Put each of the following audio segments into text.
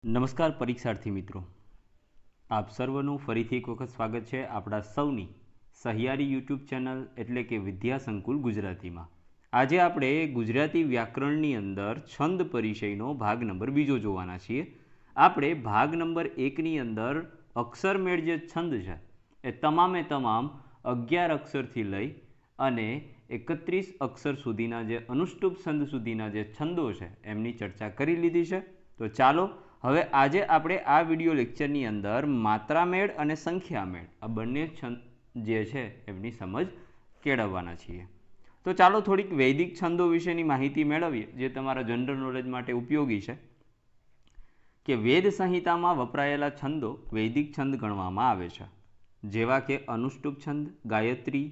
નમસ્કાર પરીક્ષાર્થી મિત્રો, આપ સર્વનું ફરીથી એક વખત સ્વાગત છે આપણા સૌની સહિયારી યુટ્યુબ ચેનલ એટલે કે વિદ્યા સંકુલ ગુજરાતીમાં. આજે આપણે ગુજરાતી વ્યાકરણની અંદર છંદ પરિચયનો ભાગ નંબર 2 જોવાના છીએ. આપણે ભાગ નંબર 1ની અંદર અક્ષરમેળ જે છંદ છે એ તમામે તમામ 11 અક્ષરથી લઈ અને 31 અક્ષર સુધીના જે અનુષ્ટુપ છંદ સુધીના જે છંદો છે એમની ચર્ચા કરી લીધી છે. તો ચાલો હવે આજે આપણે આ વિડીયો લેક્ચરની અંદર માત્રામેળ અને સંખ્યામેળ આ બંને છંદ જે છે એમની સમજ કેળવવાના છીએ. તો ચાલો થોડીક વૈદિક છંદો વિશેની માહિતી મેળવીએ જે તમારા જનરલ નોલેજ માટે ઉપયોગી છે. કે વેદ સંહિતામાં વપરાયેલા છંદો વૈદિક છંદ ગણવામાં આવે છે, જેવા કે અનુષ્ટુપ છંદ, ગાયત્રી,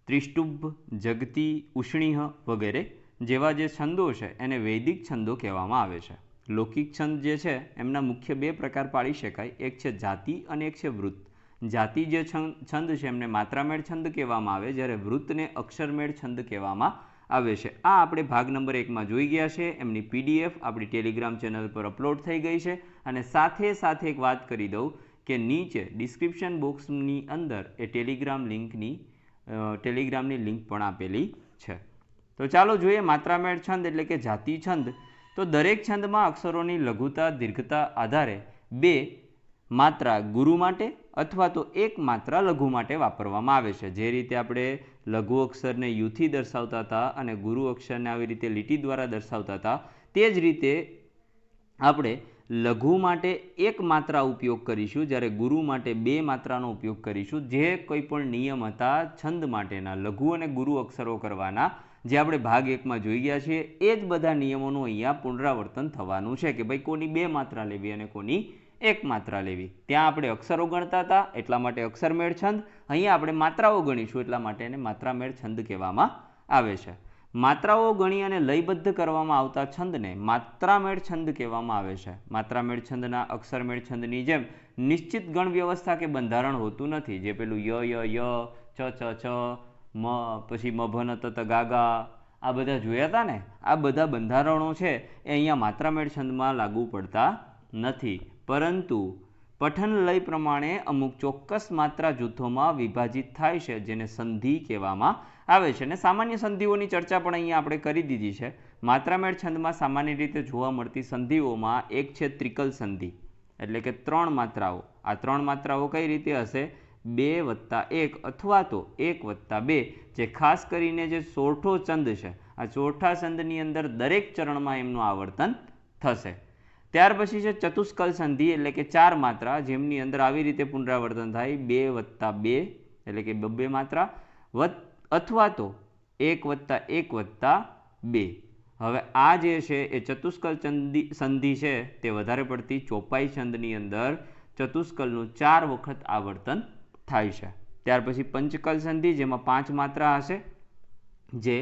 ત્રિષ્ટુભ, જગતી, ઉષ્ણીહ વગેરે જેવા જે છંદો છે એને વૈદિક છંદો કહેવામાં આવે છે. લૌકિક છંદ જે છે એમના મુખ્ય બે પ્રકાર પાડી શકાય, એક છે જાતિ અને એક છે વૃત્ત. જાતિ જે છંદ છે એમને માત્રામેળ છંદ કહેવામાં આવે, જ્યારે વૃત્તને અક્ષરમેળ છંદ કહેવામાં આવે છે. આ આપણે ભાગ નંબર 1માં જોઈ ગયા છે. એમની PDF આપણી ટેલિગ્રામ ચેનલ પર અપલોડ થઈ ગઈ છે. અને સાથે સાથે એક વાત કરી દઉં કે નીચે ડિસ્ક્રિપ્શન બોક્સની અંદર એ ટેલિગ્રામની લિંક પણ આપેલી છે. તો ચાલો જોઈએ માત્રામેળ છંદ એટલે કે જાતિ છંદ. તો દરેક છંદમાં અક્ષરોની લઘુતા દીર્ઘતા આધારે 2 માત્રા ગુરુ માટે અથવા તો 1 માત્રા લઘુ માટે વાપરવામાં આવે છે. જે રીતે આપણે લઘુ અક્ષરને યુથી દર્શાવતા હતા અને ગુરુ અક્ષરને આવી રીતે લીટી દ્વારા દર્શાવતા હતા, તે જ રીતે આપણે લઘુ માટે 1 માત્રા ઉપયોગ કરીશું, જ્યારે ગુરુ માટે 2 માત્રાનો ઉપયોગ કરીશું. જે કોઈ પણ નિયમ હતા છંદ માટેના લઘુ અને ગુરુ અક્ષરો કરવાના, જે આપણે ભાગ 1માં જોઈ ગયા છીએ, એ જ બધા નિયમોનું અહીંયા પુનરાવર્તન થવાનું છે કે ભાઈ કોની 2 માત્રા લેવી અને કોની 1 માત્રા લેવી. ત્યાં આપણે અક્ષરો ગણતા હતા એટલા માટે અક્ષરમેળ છંદ, અહીંયા આપણે માત્રાઓ ગણીશું એટલા માટે એને માત્રામેળ છંદ કહેવામાં આવે છે. માત્રાઓ ગણી અને લયબદ્ધ કરવામાં આવતા છંદને માત્રામેળ છંદ કહેવામાં આવે છે. માત્રામેળ છંદના અક્ષરમેળ છંદની જેમ નિશ્ચિત ગણ વ્યવસ્થા કે બંધારણ હોતું નથી. જે પેલું ય ય ય, ચ ચ ચ, મ, પછી મભન તત ગાગા આ બધા જોયા હતા ને, આ બધા બંધારણો છે એ અહીંયા માત્રામેળ છંદમાં લાગુ પડતા નથી, પરંતુ પઠન લય પ્રમાણે અમુક ચોક્કસ માત્રા જૂથોમાં વિભાજિત થાય છે, જેને સંધિ કહેવામાં આવે છે. અને સામાન્ય સંધિઓની ચર્ચા પણ અહીંયા આપણે કરી દીધી છે. માત્રામેળ છંદમાં સામાન્ય રીતે જોવા મળતી સંધિઓમાં એક છે ત્રિકલ સંધિ, એટલે કે 3 માત્રાઓ. આ 3 માત્રાઓ કઈ રીતે હશે? 2+1 અથવા તો 1+2, જે ખાસ કરીને જે ચોથો છંદ છે, આ ચોથા છંદની અંદર દરેક ચરણમાં એમનું આવર્તન થશે. ત્યાર પછી છે ચતુષ્કલ સંધિ, એટલે કે 4 માત્રા, જેમની અંદર આવી રીતે પુનરાવર્તન થાય 2+2 એટલે કે 2 માત્રા, અથવા તો 1+1+2. હવે આ જે છે એ ચતુષ્કલ સંધિ છે તે વધારે પડતી ચોપાઈ છંદની અંદર ચતુષ્કલનું 4 વખત આવર્તન થાય છે. ત્યાર પછી પંચકલ સંધિ, જેમાં 5 માત્રા હશે, જે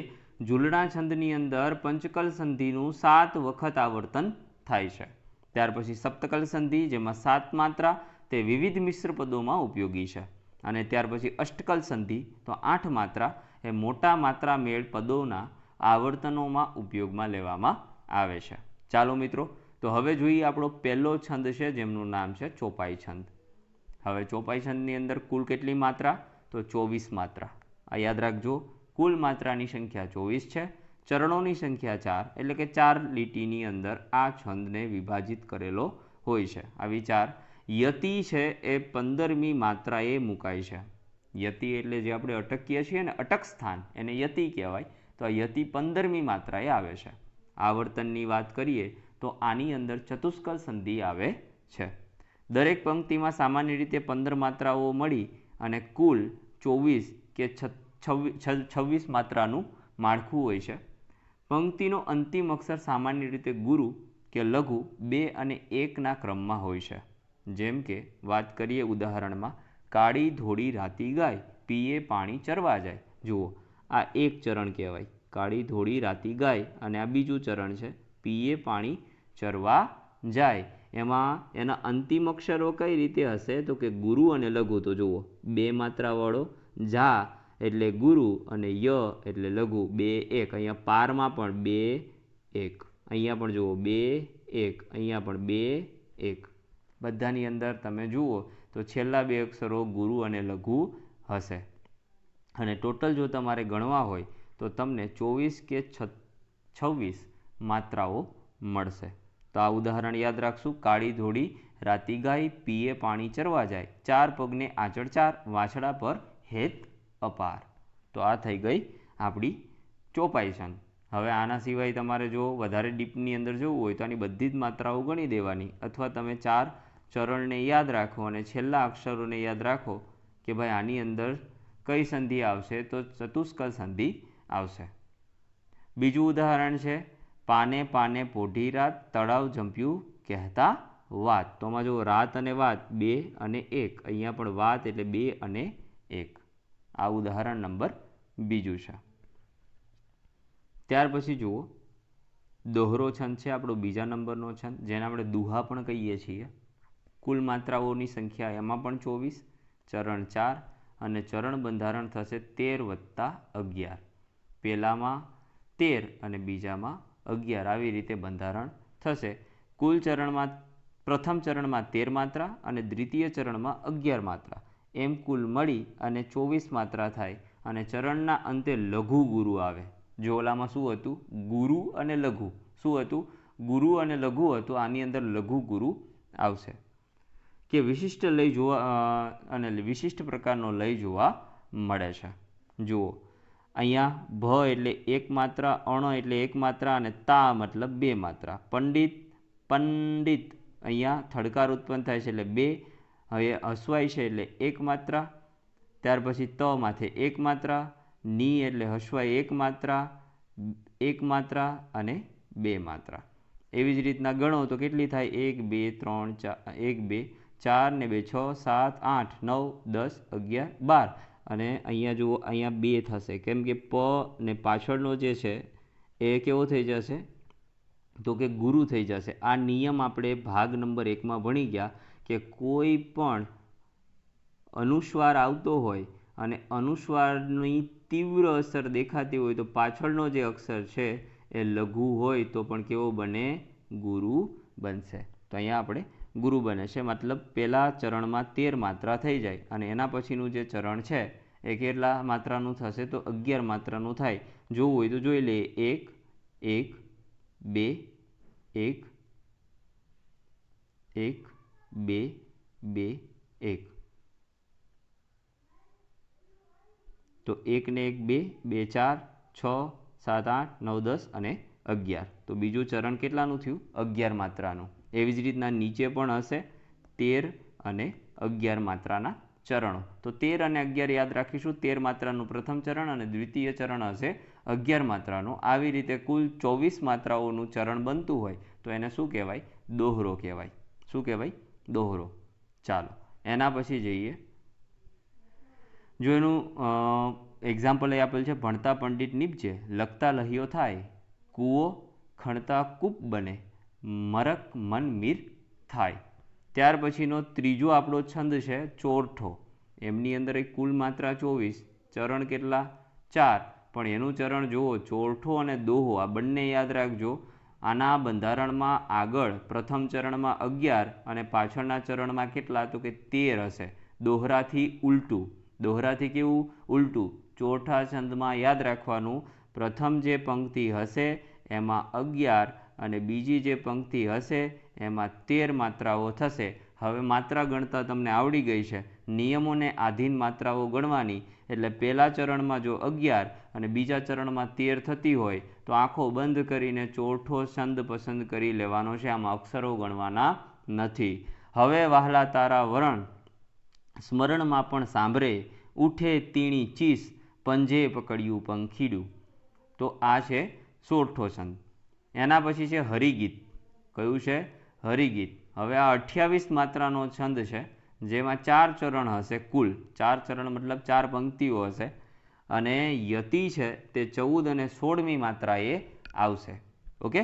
ઝૂલણા છંદની અંદર પંચકલ સંધિનું 7 વખત આવર્તન થાય છે. ત્યાર પછી સપ્તકલ સંધિ, જેમાં 7 માત્રા, તે વિવિધ મિશ્ર પદોમાં ઉપયોગી છે. અને ત્યાર પછી અષ્ટકલ સંધિ, તો 8 માત્રા એ મોટા માત્રા મેળ પદોના આવર્તનોમાં ઉપયોગમાં લેવામાં આવે છે. ચાલો મિત્રો, તો હવે જોઈએ આપણો પહેલો છંદ છે જેમનું નામ છે ચોપાઈ છંદ. હવે ચોપાઈ છંદની અંદર કુલ કેટલી માત્રા? તો 24 માત્રા. આ યાદ રાખજો, કુલ માત્રાની સંખ્યા 24 છે, ચરણોની સંખ્યા 4, એટલે કે 4 લીટીની અંદર આ છંદને વિભાજિત કરેલો હોય છે. આવી 4. યતિ છે એ 15મી માત્રાએ મુકાય છે. યતિ એટલે જે આપણે અટકીએ છીએ ને અટક સ્થાન, એને યતિ કહેવાય. તો આ યતિ 15મી માત્રાએ આવે છે. આવર્તનની વાત કરીએ તો આની અંદર ચતુષ્કલ સંધિ આવે છે. દરેક પંક્તિમાં સામાન્ય રીતે 15 માત્રાઓ મળી અને કુલ 24 કે 26 માત્રાનું માળખું હોય છે. પંક્તિનો અંતિમ અક્ષર સામાન્ય રીતે ગુરુ કે લઘુ 2 અને 1ના ક્રમમાં હોય છે. જેમ કે વાત કરીએ ઉદાહરણમાં, કાળી ધોળી રાતી ગાય, પીએ પાણી ચરવા જાય. જુઓ, આ એક ચરણ કહેવાય, કાળી ધોળી રાતી ગાય, અને આ બીજું ચરણ છે પીએ પાણી ચરવા જાય. એમાં એના અંતિમ અક્ષરો કઈ રીતે હશે? તો કે ગુરુ અને લઘુ. તો જુઓ, 2 માત્રાવાળો જા એટલે ગુરુ અને ય એટલે લઘુ, 2 1. અહીંયા પારમાં પણ 2 1, અહીંયા પણ જુઓ 2 એક, અહીંયા પણ 2 1, બધાની અંદર તમે જુઓ તો છેલ્લા બે અક્ષરો ગુરુ અને લઘુ હશે. અને ટોટલ જો તમારે ગણવા હોય તો તમને 24 કે 26 માત્રાઓ મળશે. તો આ ઉદાહરણ યાદ રાખશું. કાળી ધોળી રાતી ગાય, પીએ પાણી ચરવા જાય, ચાર પગને આંચળ ચાર, વાછડા પર હેત અપાર. તો આ થઈ ગઈ આપણી ચોપાઈ છંદ. હવે આના સિવાય તમારે જો વધારે ડીપની અંદર જવું હોય તો આની બધી જ માત્રાઓ ગણી દેવાની, અથવા તમે ચાર ચરણને યાદ રાખો અને છેલ્લા અક્ષરોને યાદ રાખો કે ભાઈ આની અંદર કઈ સંધિ આવશે, તો ચતુષ્કલ સંધિ આવશે. બીજું ઉદાહરણ છે પાને પાને પોઢી રાત, તળાવ જંપ્યું કહેતા વાત. તો આમાં જો રાત અને વાત 2 અને 1, અહીંયા પણ વાત એટલે 2 અને 1. આ ઉદાહરણ નંબર બીજું છે. ત્યાર પછી જુઓ દોહરો છંદ છે આપણો બીજા નંબરનો છંદ, જેને આપણે દુહા પણ કહીએ છીએ. કુલ માત્રાઓની સંખ્યા એમાં પણ 24, ચરણ 4 અને ચરણ બંધારણ થશે 13 વત્તા 11. પહેલામાં 13 અને બીજામાં 11, આવી રીતે બંધારણ થશે. કુલ ચરણમાં પ્રથમ ચરણમાં 13 માત્રા અને દ્વિતીય ચરણમાં 11 માત્રા, એમ કુલ મળી અને 24 માત્રા થાય. અને ચરણના અંતે લઘુ ગુરુ આવે. જો ઓલામાં શું હતું? ગુરુ અને લઘુ. શું હતું? ગુરુ અને લઘુ હતું. આની અંદર લઘુ ગુરુ આવશે. કે વિશિષ્ટ લય જોવા અને વિશિષ્ટ પ્રકારનો લય જોવા મળે છે. જુઓ અહીંયા ભ એટલે એક માત્રા, અણ એટલે એક માત્રા અને તા મતલબ 2 માત્રા. પંડિત પંડિત અહીંયા થડકાર ઉત્પન્ન થાય છે એટલે 2. હવે હસવાય છે એટલે 1 માત્રા. ત્યાર પછી ત માથે 1 માત્રા, ની એટલે હસવાય 1 માત્રા, 1 માત્રા અને 2 માત્રા. એવી જ રીતના ગણો તો કેટલી થાય? 1 2 3 4, 1 2 4 ને 2 6 7 8 9 10 11 12. અને અહીંયા જુઓ અહીંયા 2 થશે, કેમ કે પ ને પાછળનો જે છે એ કેવો થઈ જશે? તો કે ગુરુ થઈ જશે. આ નિયમ આપણે ભાગ નંબર 1માં ભણી ગયા કે કોઈ પણ અનુસ્વાર આવતો હોય અને અનુસ્વારની તીવ્ર અસર દેખાતી હોય તો પાછળનો જે અક્ષર છે એ લઘુ હોય તો પણ કેવો બને? ગુરુ બનશે. તો અહીંયા આપણે ગુરુ બને છે, મતલબ પહેલા ચરણમાં 13 માત્રા થઈ જાય અને એના પછીનું જે ચરણ છે એ કેટલા માત્રાનું થશે? તો 11 માત્રાનું થાય. જોવું હોય તો જોઈ લઈએ. 1 1 2 1 1 2 2 1. તો 1 ને 1 2 2 4 6 7 8 9 10 અને 11. તો બીજું ચરણ કેટલાનું થયું? 11 માત્રાનું. એવી જ રીતના નીચે પણ હશે 13 અને 11 માત્રાના ચરણો. તો 13 અને 11 યાદ રાખીશું. 13 માત્રાનું પ્રથમ ચરણ અને દ્વિતીય ચરણ હશે 11 માત્રાનું. આવી રીતે કુલ 24 માત્રાઓનું ચરણ બનતું હોય તો એને શું કહેવાય? દોહરો કહેવાય. શું કહેવાય? દોહરો. ચાલો એના પછી જઈએ. જો એનું એક્ઝામ્પલ એ આપેલ છે, ભણતા પંડિત નીપજે, લખતા લહ્યો થાય, કૂવો ખણતા કૂપ બને, મરક મન મીર થાય. ત્યાર પછીનો ત્રીજો આપણો છંદ છે ચોરઠો. એમની અંદર એક કુલ માત્રા 24, ચરણ કેટલા? 4. પણ એનું ચરણ જુઓ, ચોરઠો અને દોહો આ બંને યાદ રાખજો. આના બંધારણમાં આગળ પ્રથમ ચરણમાં 11 અને પાછળના ચરણમાં કેટલા? તો કે 13 હશે. દોહરાથી ઉલટું. દોહરાથી કેવું? ઉલટું. ચોથા છંદમાં યાદ રાખવાનું, પ્રથમ જે પંક્તિ હશે એમાં 11 અને બીજી જે પંક્તિ હશે એમાં 13 માત્રાઓ થશે. હવે માત્રા ગણતા તમને આવડી ગઈ છે. નિયમોને આધીન માત્રાઓ ગણવાની. એટલે પહેલા ચરણમાં જો 11 અને બીજા ચરણમાં 13 થતી હોય તો આંખો બંધ કરીને ચોથો છંદ પસંદ કરી લેવાનો છે. આમાં અક્ષરો ગણવાના નથી. હવે વહાલા તારા વરણ સ્મરણમાં પણ સાંભળે, ઉઠે તીણી ચીસ, પંજે પકડ્યું પંખીડું. તો આ છે ચોથો છંદ. એના પછી છે હરિગીત. કયું છે? હરિગીત. હવે આ 28 માત્રાનો છંદ છે, જેમાં 4 ચરણ હશે. કુલ 4 ચરણ મતલબ 4 પંક્તિઓ હશે. અને યતિ છે તે 14 અને 16મી માત્રાએ આવશે. ઓકે,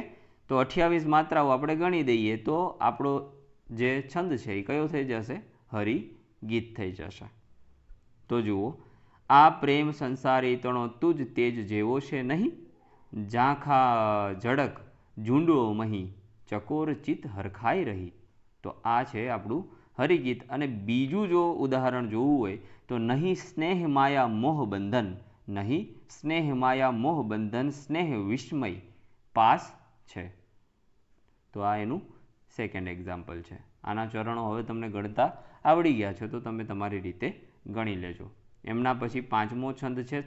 તો 28 માત્રાઓ આપણે ગણી દઈએ તો આપણો જે છંદ છે એ કયો થઈ જશે? હરિગીત થઈ જશે. તો જુઓ, આ પ્રેમ સંસારી તણો તુજ તેજ જેવો છે નહીં, ઝાંખા ઝડક ઝૂંડો મહી, ચકોર ચિત હરખાઈ રહી. તો આ છે આપણું હરિગીત. અને બીજું જો ઉદાહરણ જોવું હોય તો નહીં સ્નેહ માયા મોહ બંધન, નહીં સ્નેહ માયા મોહ બંધન સ્નેહ વિસ્મય પાસ છે. તો આ એનું સેકન્ડ એક્ઝામ્પલ છે. આના ચરણો હવે તમને ગણતા આવડી ગયા છે તો તમે તમારી રીતે ગણી લેજો. એમના પછી પાંચમો છંદ છે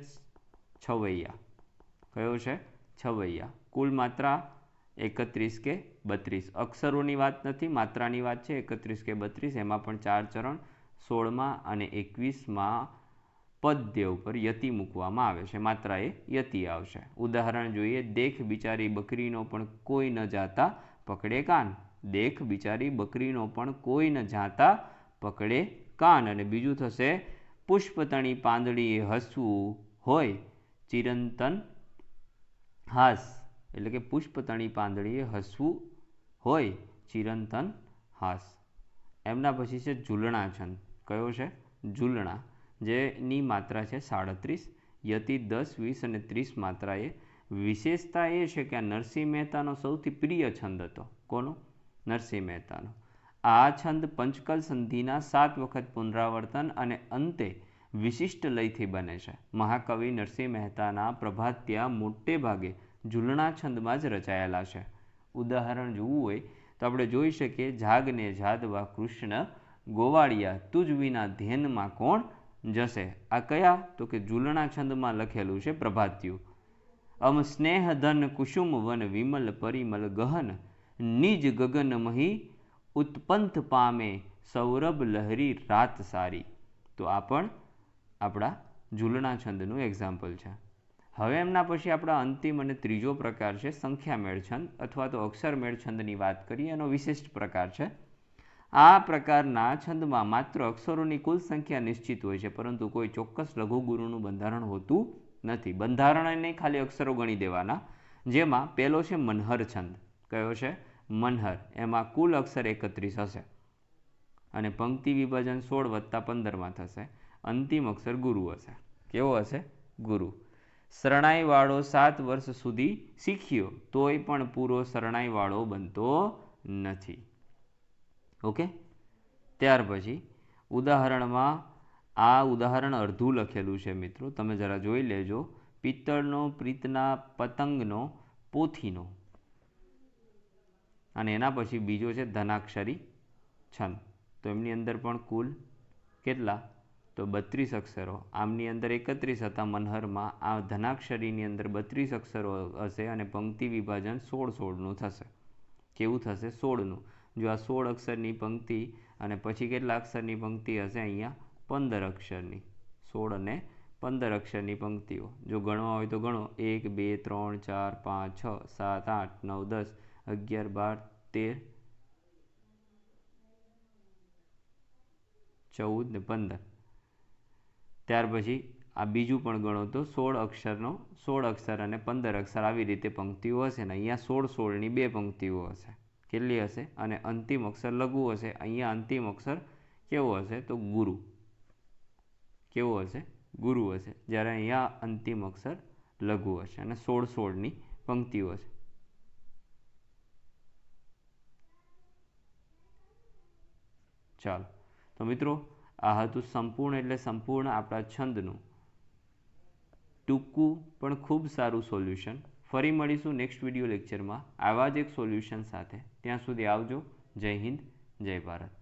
છવૈયા. કયો છે? છવૈયા. કુલ માત્રા 31 કે 32. અક્ષરોની વાત નથી, માત્રાની વાત છે. 31 કે 32. એમાં પણ 4 ચરણ. 16માં અને 21માં પદ્ય ઉપર યતિ મૂકવામાં આવે છે. માત્રા એ યતિ આવશે. ઉદાહરણ જોઈએ. દેખ બિચારી બકરીનો પણ કોઈ ન જાતા પકડે કાન. દેખ બિચારી બકરીનો પણ કોઈ ન જાતા પકડે કાન. અને બીજું થશે પુષ્પતણી પાંદડીએ હસવું હોય ચિરંતન હાસ. એટલે કે પુષ્પતણી પાંદડીએ હસવું હોય ચિરંતન હાસ. એમના પછી છે ઝૂલણા છંદ. કયો છે? ઝૂલણા. જેની માત્રા છે 37. યતિ 10, 20 અને 30 માત્રાએ. વિશેષતા એ છે કે આ નરસિંહ મહેતાનો સૌથી પ્રિય છંદ હતો. કોનો? નરસિંહ મહેતાનો. આ છંદ પંચકલ સંધિના 7 વખત પુનરાવર્તન અને અંતે વિશિષ્ટ લયથી બને છે. મહાકવિ નરસિંહ મહેતાના પ્રભાત્યા મોટે ભાગે ઝૂલણા છંદમાં જ રચાયેલા છે. ઉદાહરણ જોવું હોય તો આપણે જોઈ શકીએ. જાગને જાદવા કૃષ્ણ ગોવાળિયા તુજ વિના ધ્યાનમાં કોણ જશે. આ કયા? તો કે ઝૂલણા છંદમાં લખેલું છે પ્રભાત્યું. અમ સ્નેહ ધન કુસુમ વન વિમલ પરિમલ ગહન નિજ ગગન મહી ઉત્પંથ પામે સૌરભ લહરી રાત સારી. તો આ પણ આપણા ઝૂલણા છંદનું એક્ઝામ્પલ છે. હવે એમના પછી આપણા અંતિમ અને ત્રીજો પ્રકાર છે સંખ્યા મેળ છંદ અથવા તો અક્ષર મેળ છંદની વાત કરીએ. એનો વિશિષ્ટ પ્રકાર છે. આ પ્રકારના છંદમાં માત્ર અક્ષરોની કુલ સંખ્યા નિશ્ચિત હોય છે, પરંતુ કોઈ ચોક્કસ લઘુગુરુનું બંધારણ હોતું નથી. બંધારણ નહીં, ખાલી અક્ષરો ગણી દેવાના. જેમાં પહેલો છે મનહર છંદ. કયો છે? મનહર. એમાં કુલ અક્ષર 31 હશે અને પંક્તિ વિભાજન 16 + 15માં થશે. અંતિમ અક્ષર ગુરુ હશે. કેવો હશે? ગુરુ. શરણાઈવાળો 7 વર્ષ સુધી શીખ્યો તોય પણ પૂરો શરણાઈવાળો બનતો નથી. ઓકે. ત્યાર પછી ઉદાહરણમાં આ ઉદાહરણ અડધું લખેલું છે મિત્રો, તમે જરા જોઈ લેજો. પિત્તળનો, પ્રીતના, પતંગનો, પોથીનો. અને એના પછી બીજો છે ધનાક્ષરી છંદ. તો એમની અંદર પણ કુલ કેટલા? તો 32 અક્ષરો. આમની અંદર 31 હતા મનહરમાં. આ ધનાક્ષરીની અંદર 32 અક્ષરો હશે અને પંક્તિ વિભાજન 16-16નું થશે. કેવું થશે? 16નું. જો આ 16 અક્ષરની પંક્તિ અને પછી કેટલા અક્ષરની પંક્તિ હશે? અહીંયા 15 અક્ષરની. 16 અને 15 અક્ષરની પંક્તિઓ. જો ગણવા હોય તો ગણો. 1, 2, 3, 4, 5, 6, 7, 8, 9, 10, 11, 12, 13, 14 ને 15. ત્યાર પછી આ બીજું પણ ગણો તો 16 અક્ષરનો 16 અક્ષર અને 15 અક્ષર આવી રીતે પંક્તિઓ હશે ને અહીંયા 16-16ની બે પંક્તિઓ હશે. કેટલી હશે? અને અંતિમ અક્ષર લઘુ હશે. અહીંયા અંતિમ અક્ષર કેવો હશે? તો ગુરુ. કેવો હશે? ગુરુ હશે. જ્યારે અહીંયા અંતિમ અક્ષર લઘુ હશે અને 16-16ની પંક્તિઓ હશે. ચાલો તો મિત્રો, આ હતું સંપૂર્ણ એટલે સંપૂર્ણ આપણા છંદનું ટૂંકું પણ ખૂબ સારું સોલ્યુશન. ફરી મળીશું નેક્સ્ટ વિડીયો લેક્ચરમાં આવા જ એક સોલ્યુશન સાથે. ત્યાં સુધી આવજો. જય હિન્દ, જય ભારત.